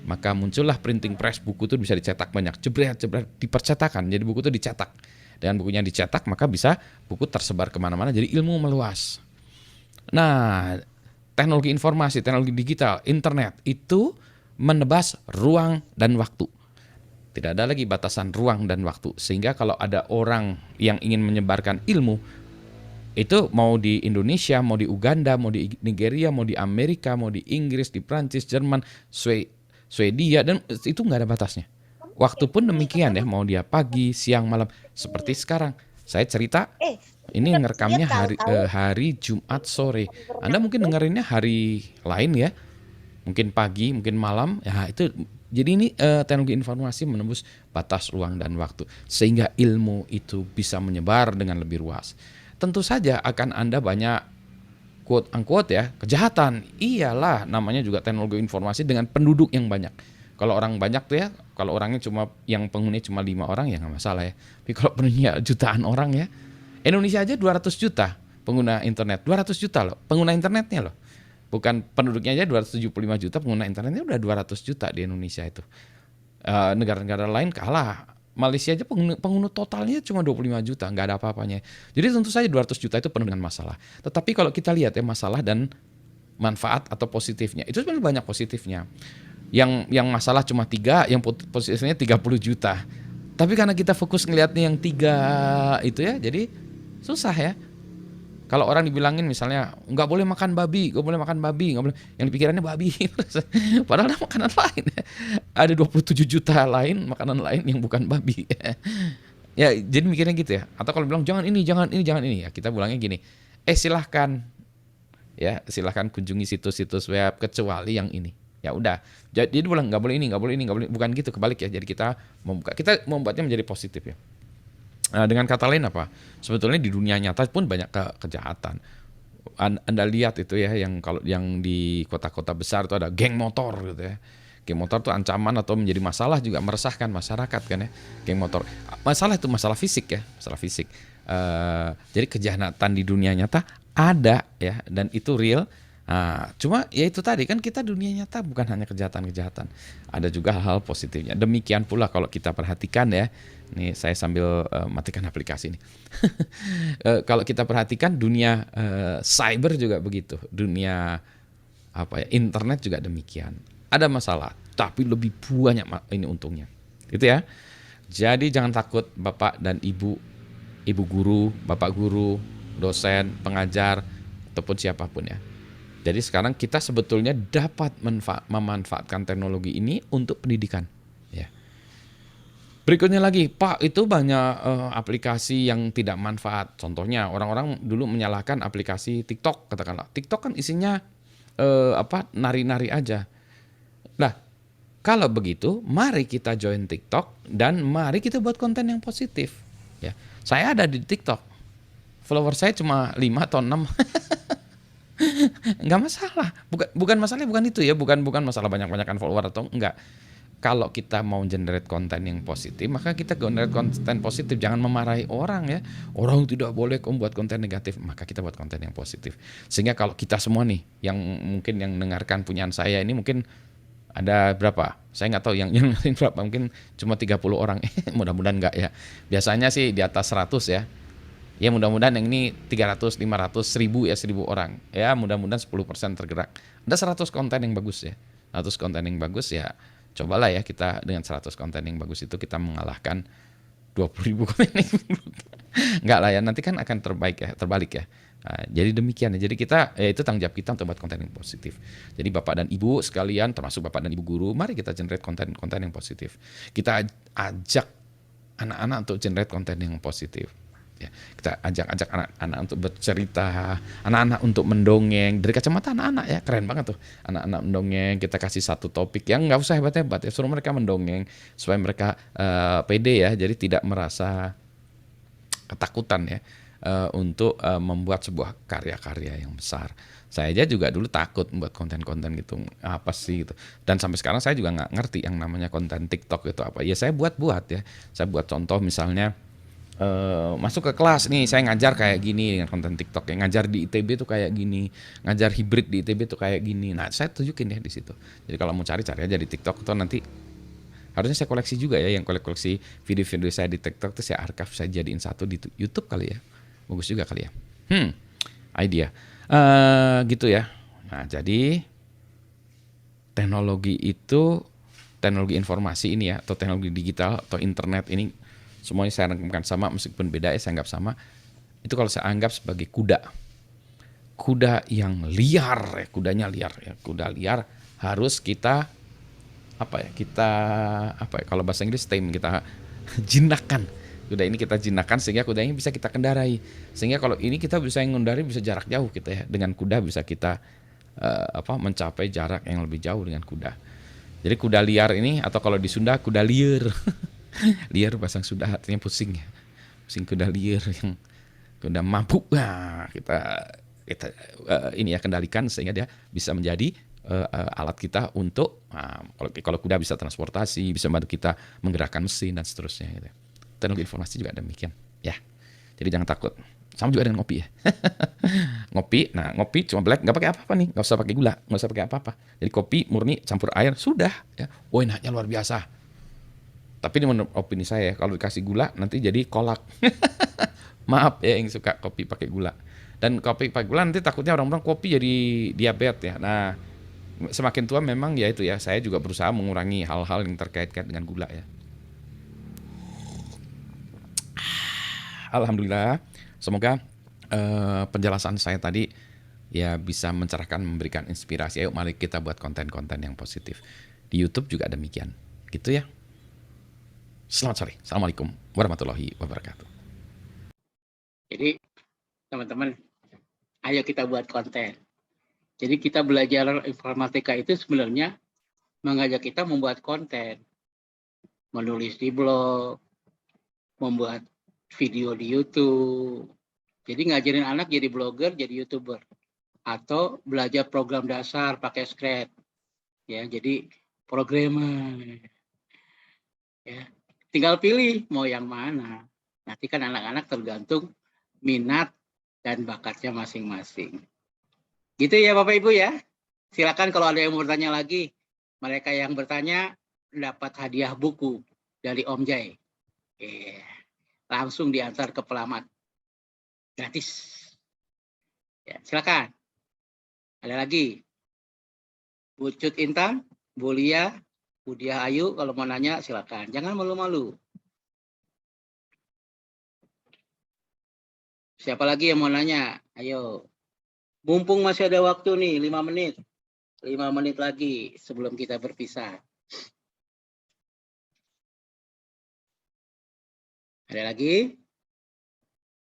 Maka muncullah printing press, buku itu bisa dicetak banyak, jebret dipercetakan. Jadi buku itu dicetak. Dengan bukunya dicetak maka bisa buku tersebar kemana-mana. Jadi ilmu meluas. Nah, teknologi informasi, teknologi digital, internet itu menebas ruang dan waktu. Tidak ada lagi batasan ruang dan waktu. Sehingga kalau ada orang yang ingin menyebarkan ilmu, itu mau di Indonesia, mau di Uganda, mau di Nigeria, mau di Amerika, mau di Inggris, di Prancis, Jerman, Swedia, dan itu nggak ada batasnya. Waktu pun demikian ya, mau dia pagi, siang, malam. Seperti sekarang, saya cerita. Ini ngerekamnya hari Jumat sore. Anda mungkin dengerinnya hari lain ya. Mungkin pagi, mungkin malam. Ya itu. Jadi ini teknologi informasi menembus batas ruang dan waktu. Sehingga ilmu itu bisa menyebar dengan lebih luas. Tentu saja akan Anda banyak quote unquote ya, kejahatan. Iyalah, namanya juga teknologi informasi dengan penduduk yang banyak. Kalau orang banyak tuh ya, kalau orangnya yang penghuni cuma 5 orang ya nggak masalah ya. Tapi kalau penghuninya jutaan orang ya, Indonesia aja 200 juta pengguna internet, 200 juta loh pengguna internetnya loh. Bukan penduduknya aja 275 juta, pengguna internetnya udah 200 juta di Indonesia itu. Negara-negara lain kalah. Malaysia aja pengguna totalnya cuma 25 juta, nggak ada apa-apanya. Jadi tentu saja 200 juta itu penuh dengan masalah. Tetapi kalau kita lihat ya masalah dan manfaat atau positifnya, itu sebenarnya banyak positifnya. Yang masalah cuma 3, yang positifnya 30 juta. Tapi karena kita fokus ngelihatnya yang 3 itu ya, jadi susah ya. Kalau orang dibilangin misalnya nggak boleh makan babi, nggak boleh, yang dipikirannya babi. Padahal ada makanan lain. Ada 27 juta lain makanan lain yang bukan babi. Ya, jadi mikirnya gitu ya. Atau kalau bilang jangan ini. Ya kita bilangnya gini. Silahkan kunjungi situs-situs web kecuali yang ini. Ya udah. Jadi dia bilang nggak boleh ini. Bukan gitu, kebalik ya. Jadi kita membuatnya menjadi positif ya. Nah, dengan kata lain apa? Sebetulnya di dunia nyata pun banyak kejahatan. Anda lihat itu ya, yang di kota-kota besar itu ada geng motor gitu ya. Geng motor itu ancaman atau menjadi masalah juga, meresahkan masyarakat kan ya. Geng motor. Masalah itu masalah fisik ya, masalah fisik. Jadi kejahatan di dunia nyata ada ya, dan itu real. Nah, cuma ya itu tadi kan kita dunia nyata bukan hanya kejahatan-kejahatan. Ada juga hal-hal positifnya. Demikian pula kalau kita perhatikan ya. Nih saya sambil matikan aplikasi ini. Kalau kita perhatikan dunia cyber juga begitu. Dunia internet juga demikian. Ada masalah, tapi lebih banyak ini untungnya. Gitu ya. Jadi jangan takut Bapak dan Ibu guru, Bapak guru, dosen, pengajar ataupun siapapun ya. Jadi sekarang kita sebetulnya dapat memanfaatkan teknologi ini untuk pendidikan. Ya. Berikutnya lagi, Pak, itu banyak aplikasi yang tidak manfaat. Contohnya orang-orang dulu menyalahkan aplikasi TikTok, katakanlah. TikTok kan isinya nari-nari aja. Nah, kalau begitu, mari kita join TikTok dan mari kita buat konten yang positif. Ya, saya ada di TikTok. Follower saya cuma 5 atau 6. Nggak masalah. Bukan masalahnya bukan itu ya, bukan masalah banyak-banyakan follower atau enggak. kalau kita mau generate konten yang positif, maka kita generate konten positif. Jangan memarahi orang ya. Orang tidak boleh membuat konten negatif, maka kita buat konten yang positif. Sehingga kalau kita semua nih, yang mungkin yang dengarkan punyaan saya ini mungkin ada berapa? Saya nggak tahu yang berapa, mungkin cuma 30 orang. Mudah-mudahan enggak ya. Biasanya sih di atas 100 ya. Ya mudah-mudahan yang ini 300, 500, 1000 ya, 1000 orang. Ya mudah-mudahan 10% tergerak. Ada 100 konten yang bagus ya. 100 konten yang bagus ya. Cobalah ya kita dengan 100 konten yang bagus itu kita mengalahkan 20.000 konten yang buruk. Enggak lah ya, nanti kan akan terbalik ya. Nah, jadi demikian ya. Jadi kita itu tanggung jawab kita untuk buat konten yang positif. Jadi Bapak dan Ibu sekalian, termasuk Bapak dan Ibu guru, mari kita generate konten-konten yang positif. Kita ajak anak-anak untuk generate konten yang positif. Ya, kita ajak anak-anak untuk bercerita, anak-anak untuk mendongeng dari kacamata anak-anak ya, keren banget tuh anak-anak mendongeng. Kita kasih satu topik yang nggak usah hebat-hebat ya, suruh mereka mendongeng supaya mereka pede ya, jadi tidak merasa ketakutan ya untuk membuat sebuah karya-karya yang besar. Saya aja juga dulu takut membuat konten-konten gitu, apa sih gitu. Dan sampai sekarang saya juga nggak ngerti yang namanya konten TikTok itu apa. Ya saya buat ya, saya buat contoh misalnya. Masuk ke kelas nih, saya ngajar kayak gini dengan konten TikTok, yang ngajar di ITB tuh kayak gini, ngajar hibrid di ITB tuh kayak gini. Nah, saya tunjukin ya di situ. Jadi kalau mau cari aja di TikTok, atau nanti harusnya saya koleksi juga ya, yang koleksi video-video saya di TikTok itu saya archive, saya jadiin satu di YouTube kali ya. Bagus juga kali ya. Idea. Gitu ya. Nah, jadi teknologi informasi ini ya, atau teknologi digital atau internet ini semuanya saya rangkumkan sama, meskipun beda ya saya anggap sama. Itu kalau saya anggap sebagai kuda yang liar ya, kudanya liar ya. Kuda liar harus kita kalau bahasa Inggris tame, kita jinakkan. Kuda ini kita jinakkan sehingga kuda ini bisa kita kendarai. Sehingga kalau ini kita bisa mengendarai bisa jarak jauh kita ya. Dengan kuda bisa kita mencapai jarak yang lebih jauh dengan kuda. Jadi kuda liar ini, atau kalau di Sunda kuda liar. Liar bahasa Sunda artinya pusing ya. Pusing, kuda liar yang kuda mabuk. Nah, kita ini ya kendalikan sehingga dia bisa menjadi alat kita untuk kalau kuda bisa transportasi, bisa bantu kita menggerakkan mesin dan seterusnya gitu. Teknologi informasi juga demikian ya. Jadi jangan takut. Sama juga dengan ngopi ya. Ngopi cuma black, nggak pakai apa-apa nih, nggak usah pakai gula, nggak usah pakai apa-apa. Jadi kopi murni campur air sudah ya. Enaknya luar biasa. Tapi ini menurut opini saya, kalau dikasih gula nanti jadi kolak. Maaf ya yang suka kopi pakai gula. Dan kopi pakai gula nanti takutnya orang-orang kopi jadi diabetes ya. Nah, semakin tua memang ya itu ya, saya juga berusaha mengurangi hal-hal yang terkait dengan gula ya. Alhamdulillah, semoga penjelasan saya tadi ya bisa mencerahkan, memberikan inspirasi. Ayo mari kita buat konten-konten yang positif. Di YouTube juga demikian. Gitu ya. Selamat sore. Assalamualaikum warahmatullahi wabarakatuh. Jadi teman-teman, ayo kita buat konten. Jadi kita belajar informatika itu sebenarnya mengajak kita membuat konten. Menulis di blog, membuat video di YouTube. Jadi ngajarin anak jadi blogger, jadi YouTuber. Atau belajar program dasar pakai Scratch. Ya, jadi programmer. Ya. Tinggal pilih mau yang mana. Nanti kan anak-anak tergantung minat dan bakatnya masing-masing. Gitu ya Bapak Ibu ya. Silakan kalau ada yang mau bertanya lagi. Mereka yang bertanya dapat hadiah buku dari Om Jai. Langsung diantar ke Pelamat. Gratis. Ya, silakan. Ada lagi. Bu Cut Intan, Bu Lia, Budia Ayu, kalau mau nanya silakan. Jangan malu-malu. Siapa lagi yang mau nanya? Ayo. Mumpung masih ada waktu nih, 5 menit. 5 menit lagi sebelum kita berpisah. Ada lagi?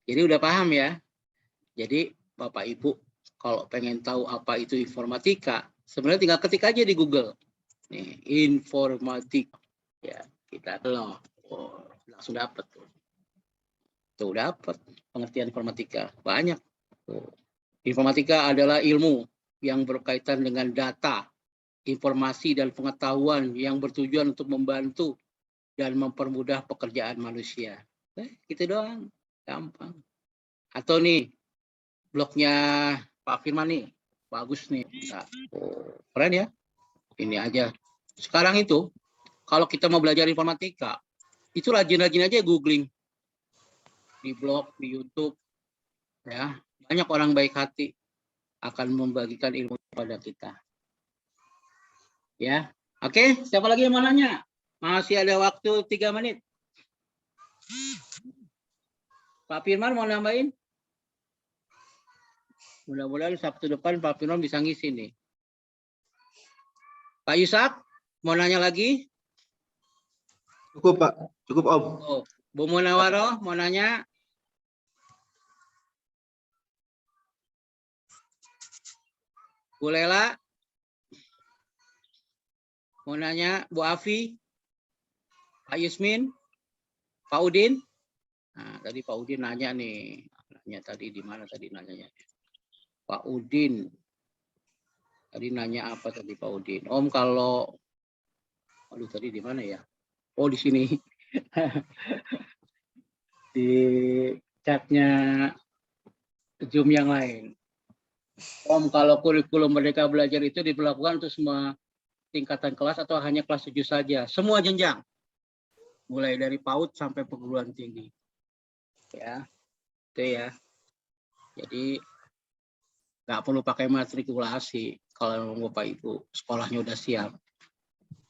Jadi udah paham ya? Jadi Bapak Ibu, kalau pengen tahu apa itu informatika, sebenarnya tinggal ketik aja di Google. Nih, informatika. Ya, kita langsung dapat tuh. Tuh dapat pengertian informatika. Banyak. Tuh. Informatika adalah ilmu yang berkaitan dengan data informasi dan pengetahuan yang bertujuan untuk membantu dan mempermudah pekerjaan manusia. Gitu doang, gampang. Atau nih, blognya Pak Firman nih, bagus nih. Keren ya? Ini aja. Sekarang itu, kalau kita mau belajar informatika, itu rajin-rajin aja googling. Di blog, di YouTube, ya. Banyak orang baik hati akan membagikan ilmu kepada kita. Ya, oke. Siapa lagi yang mau nanya? Masih ada waktu 3 menit. Pak Firman mau nambahin? Mudah-mudahan Sabtu depan Pak Firman bisa ngisi nih. Pak Yusak, mau nanya lagi? Cukup Pak, cukup Om. Oh, Bu Munawaro mau nanya? Bu Lela? Mau nanya? Bu Afi? Pak Yusmin? Pak Udin? Nah, tadi Pak Udin nanya nih. Nanya tadi di mana tadi nanyanya? Pak Udin. Tadi nanya apa tadi Pak Udin? Om kalau... Aduh tadi di mana ya? Oh di sini. Di chatnya Zoom yang lain. Om kalau kurikulum Merdeka Belajar itu diberlakukan untuk semua tingkatan kelas atau hanya kelas 7 saja? Semua jenjang. Mulai dari PAUD sampai perguruan tinggi. Ya. Itu ya. Jadi nggak perlu pakai matrikulasi kalau Bapak Ibu sekolahnya udah siap.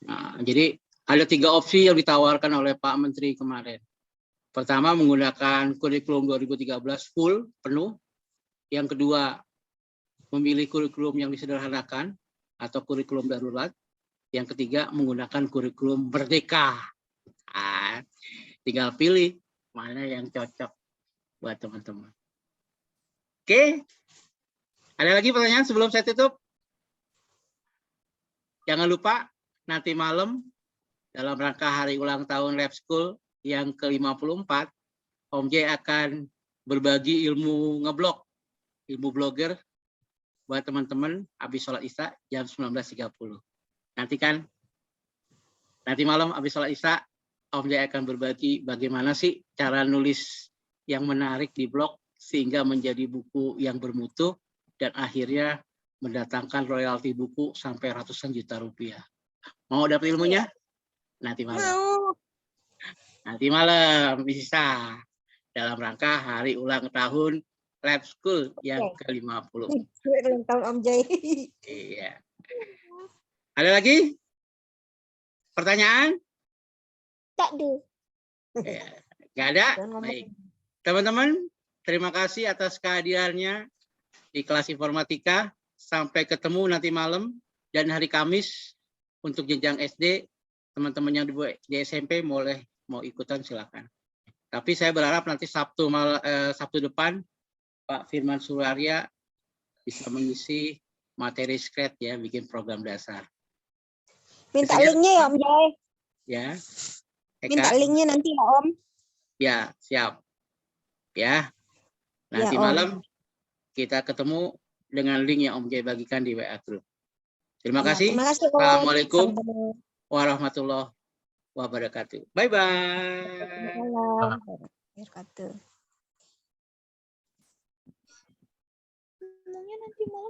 Nah, jadi ada 3 opsi yang ditawarkan oleh Pak Menteri kemarin. Pertama, menggunakan kurikulum 2013 full, penuh. Yang kedua, memilih kurikulum yang disederhanakan atau kurikulum darurat. Yang ketiga, menggunakan kurikulum merdeka. Nah, tinggal pilih mana yang cocok buat teman-teman. Oke. Ada lagi pertanyaan sebelum saya tutup? Jangan lupa nanti malam dalam rangka hari ulang tahun Lab School yang ke-54, Om J akan berbagi ilmu ngeblog, ilmu blogger buat teman-teman habis sholat Isya jam 19.30. Nanti malam habis sholat Isya, Om J akan berbagi bagaimana sih cara nulis yang menarik di blog sehingga menjadi buku yang bermutu dan akhirnya mendatangkan royalti buku sampai ratusan juta rupiah. Mau dapat ilmunya? Nanti malam. Nanti malam bisa dalam rangka hari ulang tahun Lab School yang ke-50. Ulang tahun Om J. Iya. Ada lagi? Pertanyaan? Tak ada. Ya, nggak ada? Baik. Teman-teman, terima kasih atas kehadirannya di kelas informatika. Sampai ketemu nanti malam dan hari Kamis untuk jenjang SD. Teman-teman yang di SMP mau ikutan silakan. Tapi saya berharap nanti Sabtu depan Pak Firman Suryarya bisa mengisi materi skret ya, bikin program dasar. Minta linknya ya Om Jai. Ya. Minta linknya nanti ya Om. Ya, siap. Ya. Nanti ya, malam kita ketemu dengan link yang Om Jai bagikan di WA Group. Terima kasih. Terima kasih, Assalamualaikum warahmatullahi wabarakatuh. Bye-bye. Wabarakatuh.